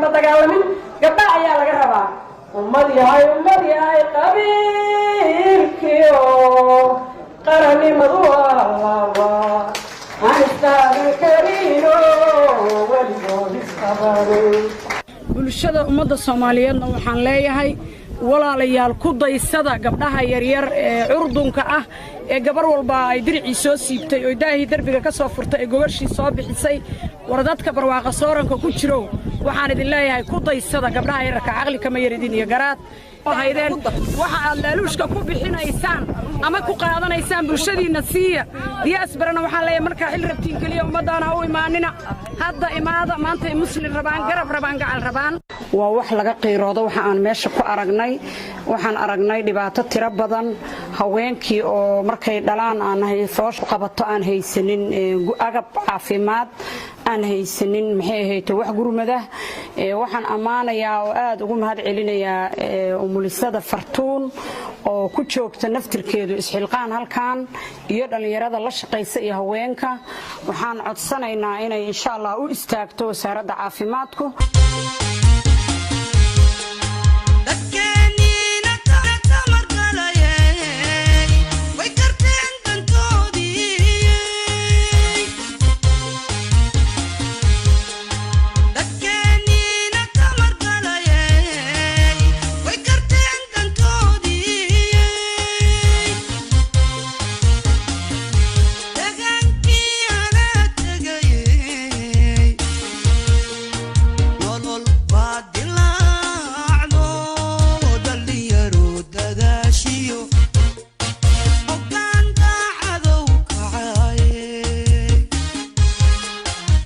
la dagaalamin gabdhaha ayaa laga rabaa ummad yahay qabiilkiyo qarannimadu allaba aan istaagan karino weligood isqabanin bulshada ummadda Soomaaliyeedna waxaan leeyahay walaalayaal ku daysada gabdhaha yaryar ee urdunka ah ee gabar walba ay diricii soo siibtay oo daahi darbiga ka soo furtay ee gogashii soo bixisay waradadka barwaaqa sooranka ku jiro waxaan idin leeyahay ku daysada gabdhaha yarka aqli kama yaridin iyo garaad haydeen waxa aad laaluushka ku bixinaysaan ama ku qaadanaysaan bulshadiina siiya diyaasbarana waxaan leeyahay marka xil rabtiin kaliya ummadana u imaanina hadda imaada maanta muslim rabaan garab rabaan gacal rabaan waa wax laga qiiroodo waxa aan meesha ku aragnay waxaan aragnay dhibaato tiro badan haweenkii oo markay dhalaan aan foosh qabato aan haysanin agab caafimaad aan haysanin maxay ahayd wax gurmada waxaan amaanayaa oo aad ugu mahad celinayaa umulisada fartuun oo ku joogta naftirkeedu isxilqaan halkan iyo dhalinyarada la shaqeysa iyo haweenka waxaan codsanaynaa inay insha Allah u istaagto wasaaradda caafimaadku